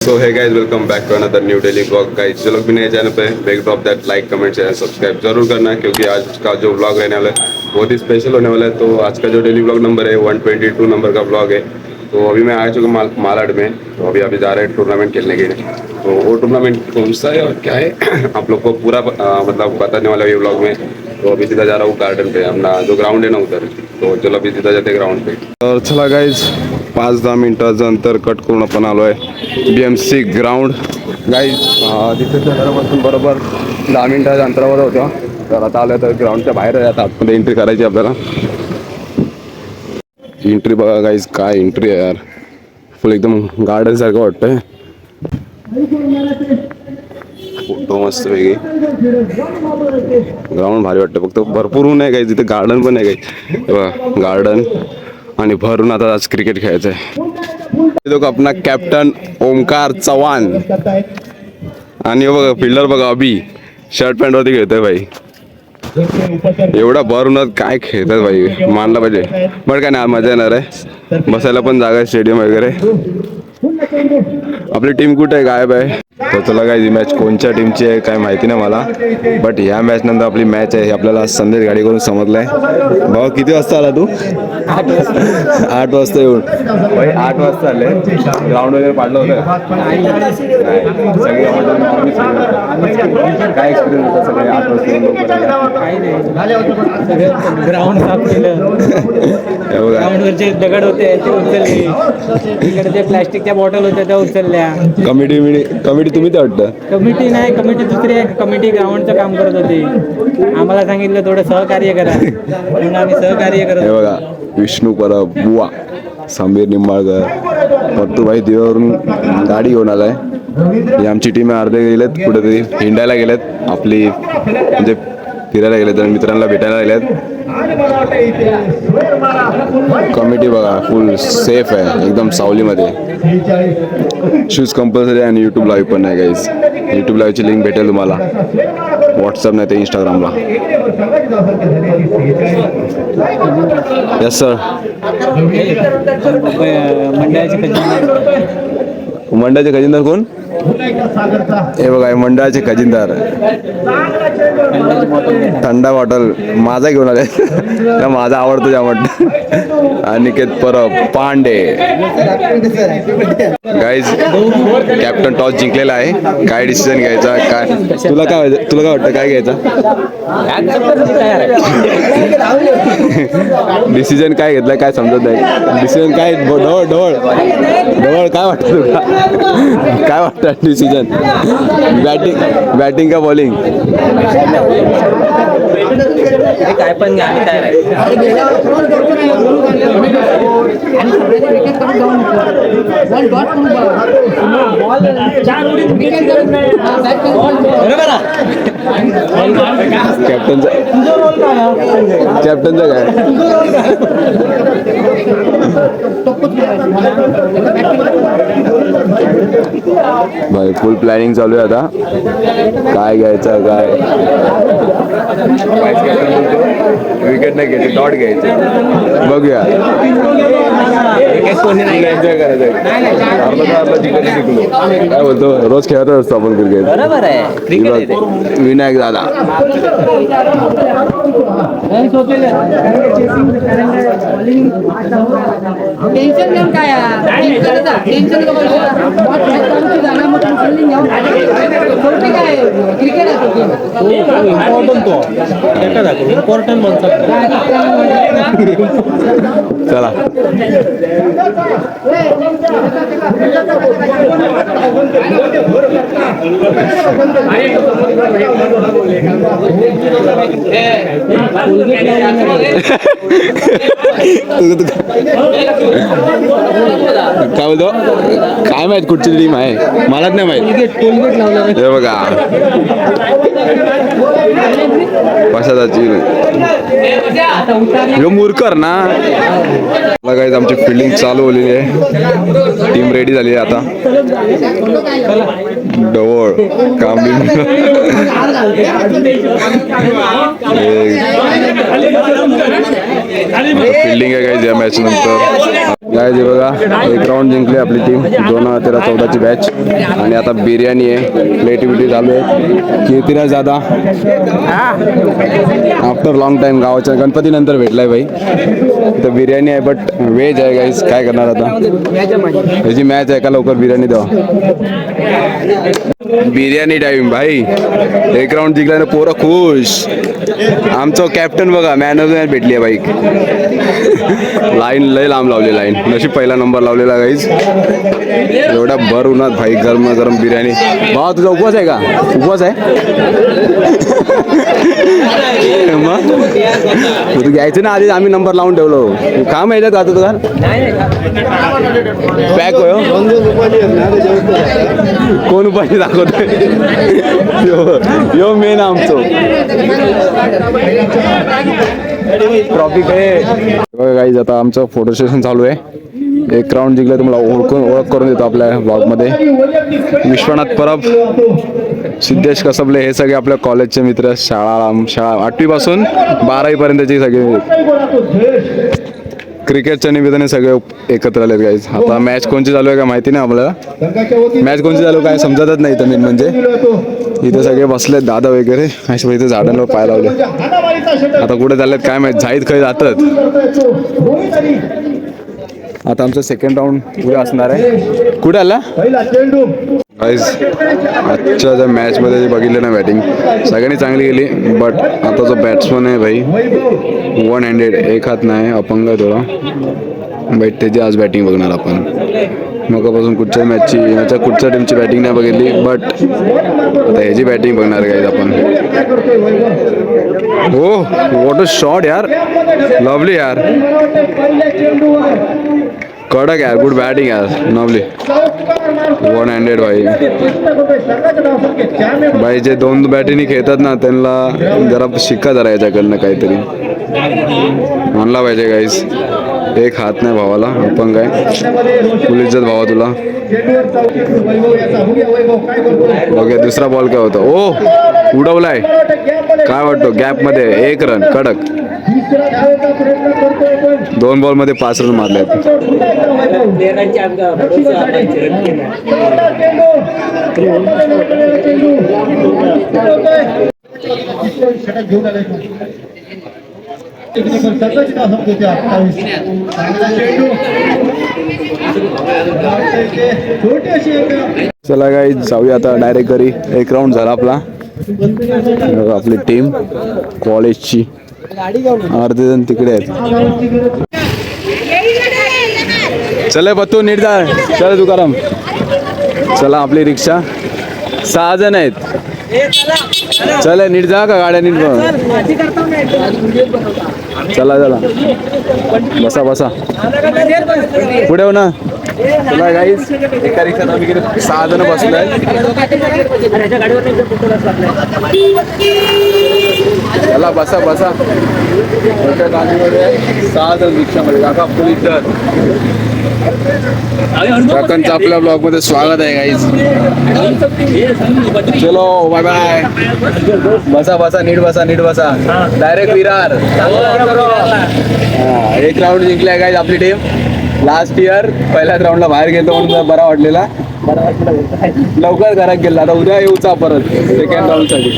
So hey guys, welcome back to another new daily vlog guys. जो लोग भी नए चैनल पे बेग drop that like comment share subscribe जरूर करना है क्योंकि आज का जो व्लॉग रहने वाला है बहुत ही स्पेशल होने वाला है। तो आज का जो डेली व्लॉग नंबर है 122 नंबर का व्लॉग है। तो अभी मैं आ चुका मालाड में। तो अभी जा रहे हैं टूर्नामेंट खेलने के लिए। तो वो टूर्नामेंट कौन सा है और क्या है आप लोग को पूरा मतलब बताने वाला है ये व्लॉग में। तो अभी सीधा जा रहा हूँ गार्डन पे, अपना जो ग्राउंड है ना उधर। तो चलो अभी सीधा जाते ग्राउंड पे। तर चला गाईज 5-10 मिनिटाचं अंतर कट करून आपण आलो आहे BMC ग्राउंड गाईज। तिथे घरापासून बरोबर 10 मिनिटाच्या अंतरावर होत्या। तर आता आलं तर ग्राउंडच्या बाहेर आहे, आता आतमध्ये एंट्री करायची आपल्याला। एंट्री बघा गाईज, काय एंट्री आहे यार, फुल एकदम गार्डन सारखं वाटतंय। फोटो मस्त वेगळी, ग्राउंड भारी वाटतं, फक्त भरपूर ऊन आहे गाईज, तिथे गार्डन पण आहे गाईज, गार्डन आणि भरून आता आज क्रिकेट खेळायचं आहे। लोक अपना कॅप्टन ओमकार चव्हाण आणि बघा फिल्डर बघा अभि शर्ट पॅन्ट वरती खेळतोय भाई। एवढा भरूनात काय खेळतात भाई, मानला पाहिजे। बरं काय ना मजा येणार आहे, बसायला पण जागा आहे, स्टेडियम वगैरे। आपली टीम कुठे आहे, गायब आहे। तर चला काय, ही मॅच कोणत्या टीमची आहे काय माहिती नाही मला, बट ह्या मॅच नंतर आपली मॅच आहे हे आपल्याला संदेश गाडी करून समजलंय। भाऊ किती वाजता आला तू? 8 वाजता येऊन भाई, 8 वाजता आले, ग्राउंड वगैरे पाडलं होतं सगळे। काय एक्सपिरियन्स होता सगळे 8 वाजता ग्राउंड साफ केलं, ग्राउंडवरचे दगड होते ते उचलले, इकडे प्लास्टिकच्या बॉटल होत्या त्या उचलल्या। कमिटी तुम्ही ते वाटतं? कमिटी नाही, कमिटी दुसरी आहे, कमिटी ग्राउंडचं काम करत होती। आम्हाला सांगितलं थोडं सहकार्य करा म्हणून आम्ही सहकार्य करत। हे बघा विष्णू परब, बुवा समीर निंबाळकर, पत्तूभाई दिव्यावरून गाडी घेऊन आलाय। ही आमची टीम आहे, अर्धे गेलेत कुठेतरी हिंडायला गेलेत, आपली म्हणजे फिरायला गेलेत आणि मित्रांना भेटायला गेलेत। कमिटी बघा फुल सेफ आहे, एकदम सावलीमध्ये। शूज कंपल्सरी आणि यूट्यूब लाईव्ह पण आहे गाईज। यूट्यूब लाईव्हची लिंक भेटेल तुम्हाला व्हॉट्सअप नाही तर इंस्टाग्रामला। Yes sir. मंडळाचे खजिनदार कोण? हे बघा मंडळाचे खजिनदार, थंडा बॉटल माझा घेऊन आले, माझा आवडतो जामट। Aniket Parab, Pandey guys. Captain toss जिंकलेला आहे, काय डिसिजन घ्यायचा काय तुला काय वाटतं, काय घ्यायचा डिसिजन? काय घेतलाय काय समजत नाही, डिसिजन काय? ढवळ काय वाटतं तुला, काय वाटतं डिसिजन? बॅटिंग का बॉलिंग? काय पण कॅप्टनचा काय? भाई फुल प्लॅनिंग चालू आहे आता, काय घ्यायचं काय। विकेट नाही घ्यायचे, डॉट घ्यायचे, बघूया एन्जॉय करायचं। काय बोलतो, रोज खेळत असतो आपण क्रिकेट, बरोबर आहे। विनायक दादा टेन्शन घेऊन काय टेन्शन इम्पॉर्टंट म्हणतात। चला काय बोलतो, काय माहित कुठची टीम आहे मलाच नाही माहित। हे बघा कशाची मूर्खर ना बघायचं। आमची फिल्डिंग चालू होलेली आहे, टीम रेडी झाली आहे आता। ढवळ कांबळी फील्डिंग आहे गाइस या मॅच नंतर। गाइस हे बघा एक राऊंड जिंकली आपली टीम 2013-14 ची बॅच आणि आता बिर्याणी आहे प्लेटिविटी चालू आहे कीर्तिराज दादा आफ्टर लॉंग टाइम गावाच्या गणपती नंतर भेटलाय भाई इथं बिर्याणी आहे बट व्हेज आहे गाईस काय करणार आता ह्याची मॅच आहे का लवकर बिर्याणी द्या बिर्याणी टाइम भाई एक राऊंड जिंकल्याने पोरं खुश आमचं कॅप्टन बघा मॅन ऑफ द मॅच भेटली आहे बाईक लाईन लय लांब लावली लाईन नशीब पहिला नंबर लावलेला गाईज एवढ्या भर उन्हात भाई गरम गरम बिर्याणी भावा तुझा उपवास आहे का उपवास आहे मग तू घ्यायचं ना आधीच आम्ही नंबर लावून ठेवलो काम आहे का तुझा पॅक हो कोण उपाशी दाखवतोय यो मेन आमचं ट्रॉफिक आहे गाईज आता आमचं फोटो सेशन चालू आहे एक राऊंड जिंकलं तुम्हाला ओळख करून देतो आपल्या ब्लॉगमध्ये विश्वनाथ परब सिद्धेश कसबले हे सगळे आपल्या कॉलेजचे मित्र शाळा 8वी पासून 12वी पर्यंतचे सगळे क्रिकेटच्या निमित्ताने सगळे एकत्र आलेत गाईज आता मॅच कोणची चालू आहे का माहिती नाही आपल्याला मॅच कोणची चालू काय समजतच नाही तर मेन म्हणजे इथे सगळे बसलेत दादा वगैरे अशा इथे झाडांवर पाय लावले आता कुठे चाललेत काय माहित झाईत खाई जातात आता आमचं सेकंड राऊंड पुढे असणार आहे कुठे आला गाईज आजच्या ज्या मॅचमध्ये जे बघितलं ना बॅटिंग सगळ्यांनी चांगली गेली बट आता जो बॅट्समन आहे भाई 1 हँडेड एक हात नाही अपंग आहे थोडा बट त्याची आज बॅटिंग बघणार आपण मगापासून कुठच्या मॅचची याच्या कुठच्या टीमची बॅटिंग नाही बघितली बट आता ह्याची बॅटिंग बघणार गाईज आपण हो वॉट अ शॉट यार लवली यार कडक यार गुड बॅटिंग यार नवली 1 हँडेड भाई जे दोन बॅटिंग खेळतात ना त्यांना जरा शिक्का जरा याच्याकडनं काहीतरी म्हणला पाहिजे गाईस एक हात नाही भावाला अपंग आहे फुल इज्जत भावा तुला ओके दुसरा बॉल काय होता ओ उडवलाय काय वाटतो गॅप मध्ये 1 रन कडक 2 बॉल मध्ये 5 रन मारले चला गाईज जाऊया आता डायरेक्ट घरी एक राऊंड झाला आपला आपली टीम कॉलेजची अर्धे जण तिकडे आहेत चला बत्तू नीट जा चला तुकाराम चला आपली रिक्षा 6 जण आहेत चला नीट जा का गाड्या नीट चला चला बसा बसा पुढे हो ना चला गाईज एका रिक्षात आम्ही गेलो 6 जण बसलो आहेत चला बसा बसा 6 जण रिक्षामध्ये काका फुल इज्जत काकांचं आपल्या ब्लॉग मध्ये स्वागत आहे गाईज चलो बाय बाय बसा बसा नीट बसा डायरेक्ट विरार एक राऊंड जिंकलाय गाईज आपली टीम लास्ट इयर पहिल्याच राऊंडला बाहेर गेलो म्हणून बरा वाटलेला लवकर घरात गेला आता उद्या येऊचा परत सेकंड राऊंड साठी